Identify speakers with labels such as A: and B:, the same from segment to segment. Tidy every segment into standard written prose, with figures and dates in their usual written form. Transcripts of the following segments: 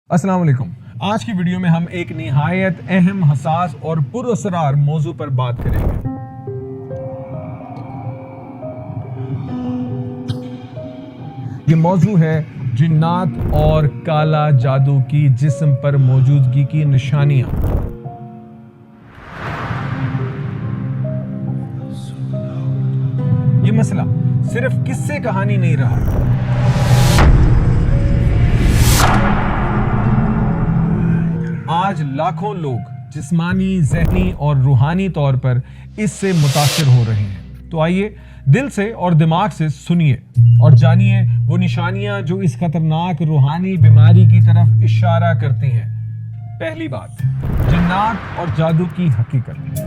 A: السلام علیکم۔ آج کی ویڈیو میں ہم ایک نہایت اہم، حساس اور پراسرار موضوع پر بات کریں گے۔ یہ موضوع ہے جنات اور کالا جادو کی جسم پر موجودگی کی نشانیاں۔ یہ مسئلہ صرف قصے کہانی نہیں رہا۔ آج لاکھوں لوگ جسمانی، ذہنی اور روحانی طور پر اس سے متاثر ہو رہے ہیں۔ تو آئیے دل سے اور دماغ سے سنیے اور جانیے وہ نشانیاں جو اس خطرناک روحانی بیماری کی طرف اشارہ کرتی ہیں۔ پہلی بات، جنات اور جادو کی حقیقت۔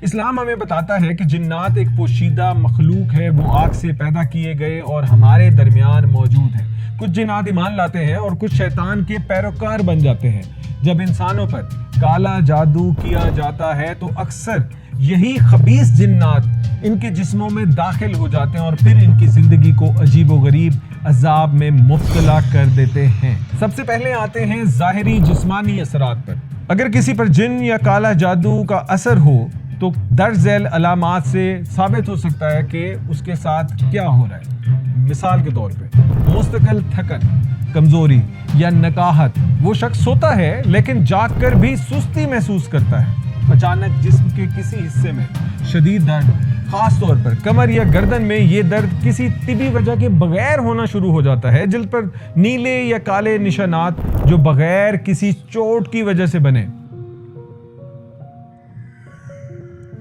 A: اسلام ہمیں بتاتا ہے کہ جنات ایک پوشیدہ مخلوق ہے، وہ آگ سے پیدا کیے گئے اور ہمارے درمیان موجود ہیں۔ کچھ جنات ایمان لاتے ہیں اور کچھ شیطان کے پیروکار بن جاتے ہیں۔ جب انسانوں پر کالا جادو کیا جاتا ہے تو اکثر یہی خبیث جنات ان کے جسموں میں داخل ہو جاتے ہیں اور پھر ان کی زندگی کو عجیب و غریب عذاب میں مبتلا کر دیتے ہیں۔ سب سے پہلے آتے ہیں ظاہری جسمانی اثرات پر۔ اگر کسی پر جن یا کالا جادو کا اثر ہو تو درج ذیل علامات سے ثابت ہو سکتا ہے کہ اس کے ساتھ کیا ہو رہا ہے۔ مثال کے طور پہ مستقل تھکن، کمزوری یا نکاہت۔ وہ شخص سوتا ہے لیکن جاگ کر بھی سستی محسوس کرتا ہے۔ اچانک جسم کے کسی حصے میں شدید درد، خاص طور پر کمر یا گردن میں۔ یہ درد کسی طبی وجہ کے بغیر ہونا شروع ہو جاتا ہے۔ جلد پر نیلے یا کالے نشانات جو بغیر کسی چوٹ کی وجہ سے بنے۔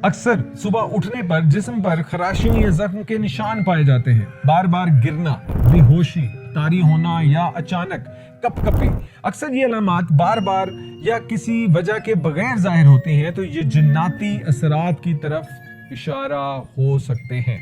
A: اکثر صبح اٹھنے پر جسم پر خراشی یا زخم کے نشان پائے جاتے ہیں۔ بار بار گرنا، بے ہوشی، طاری ہونا یا اچانک کپ کپی۔ اکثر یہ علامات بار بار یا کسی وجہ کے بغیر ظاہر ہوتی ہیں تو یہ جناتی اثرات کی طرف اشارہ ہو سکتے ہیں۔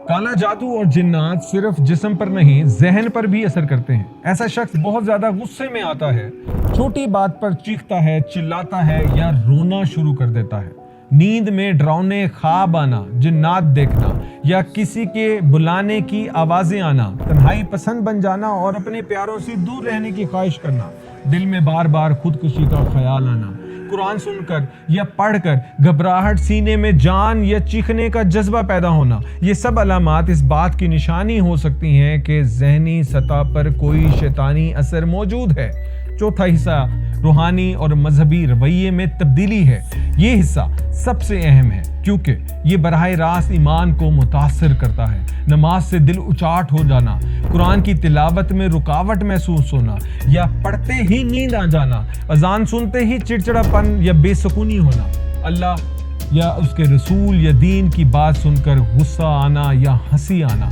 A: کالا جادو اور جنات صرف جسم پر نہیں، ذہن پر بھی اثر کرتے ہیں۔ ایسا شخص بہت زیادہ غصے میں آتا ہے، چھوٹی بات پر چیختا ہے، چلاتا ہے یا رونا شروع کر دیتا ہے۔ نیند میں ڈراؤنے خواب آنا، جنات دیکھنا یا کسی کے بلانے کی آوازیں آنا، تنہائی پسند بن جانا اور اپنے پیاروں سے دور رہنے کی خواہش کرنا، دل میں بار بار خودکشی کا خیال آنا، قرآن سن کر یا پڑھ کر گھبراہٹ، سینے میں جان یا چیخنے کا جذبہ پیدا ہونا، یہ سب علامات اس بات کی نشانی ہو سکتی ہیں کہ ذہنی سطح پر کوئی شیطانی اثر موجود ہے۔ چوتھا حصہ روحانی اور مذہبی رویے میں تبدیلی ہے۔ یہ حصہ سب سے اہم ہے کیونکہ یہ براہ راست ایمان کو متاثر کرتا ہے۔ نماز سے دل اچاٹ ہو جانا، قرآن کی تلاوت میں رکاوٹ محسوس ہونا یا پڑھتے ہی نیند آ جانا، اذان سنتے ہی چڑچڑاپن یا بے سکونی ہونا، اللہ یا اس کے رسول یا دین کی بات سن کر غصہ آنا یا ہنسی آنا،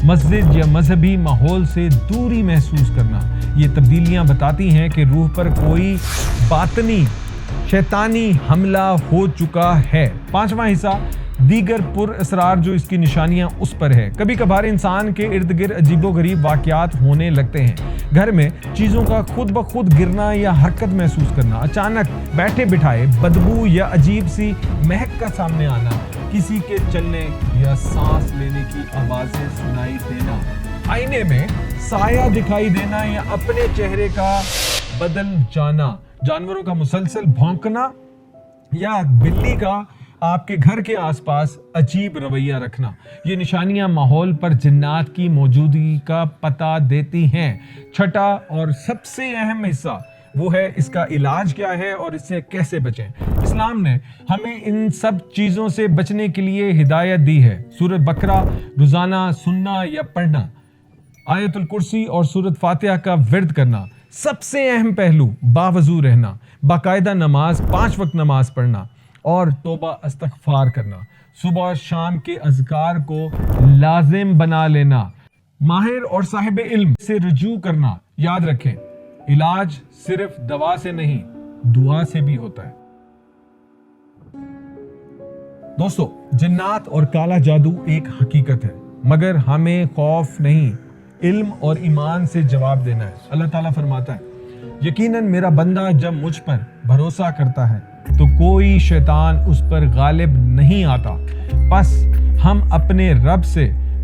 A: مسجد یا مذہبی ماحول سے دوری محسوس کرنا۔ یہ تبدیلیاں بتاتی ہیں کہ روح پر کوئی باطنی شیطانی حملہ ہو چکا ہے۔ پانچواں حصہ دیگر پر اسرار جو اس کی نشانیاں اس پر ہے۔ کبھی کبھار انسان کے ارد گرد عجیب و غریب واقعات ہونے لگتے ہیں۔ گھر میں چیزوں کا خود بخود گرنا یا حرکت محسوس کرنا، اچانک بیٹھے بٹھائے بدبو یا عجیب سی مہک کا سامنے آنا، کسی کے چلنے یا سانس لینے کی آوازیں سنائی دینا، آئینے میں سایہ دکھائی دینا یا اپنے چہرے کا بدل جانا، جانوروں کا مسلسل بھونکنا یا بلی کا آپ کے گھر کے آس پاس عجیب رویہ رکھنا۔ یہ نشانیاں ماحول پر جنات کی موجودگی کا پتہ دیتی ہیں۔ چھٹا اور سب سے اہم حصہ وہ ہے اس کا علاج کیا ہے اور اس سے کیسے بچیں۔ اسلام نے ہمیں ان سب چیزوں سے بچنے کے لیے ہدایت دی ہے۔ سورۃ بقرہ روزانہ سننا یا پڑھنا، آیت الکرسی اور سورۃ فاتحہ کا ورد کرنا۔ سب سے اہم پہلو باوضو رہنا، باقاعدہ نماز، 5 وقت نماز پڑھنا اور توبہ استغفار کرنا، صبح شام کے اذکار کو لازم بنا لینا، ماہر اور صاحب علم سے رجوع کرنا۔ یاد رکھیں، علاج صرف دوا سے نہیں، دعا سے بھی ہوتا ہے۔ دوستو، جنات اور کالا جادو ایک حقیقت ہے، مگر ہمیں خوف نہیں، علم اور ایمان سے جواب دینا ہے۔ اللہ تعالیٰ فرماتا ہے، یقیناً میرا بندہ جب مجھ پر بھروسہ کرتا ہے تو کوئی شیطان اس پر غالب نہیں آتا۔ پس ہم اپنے رب سے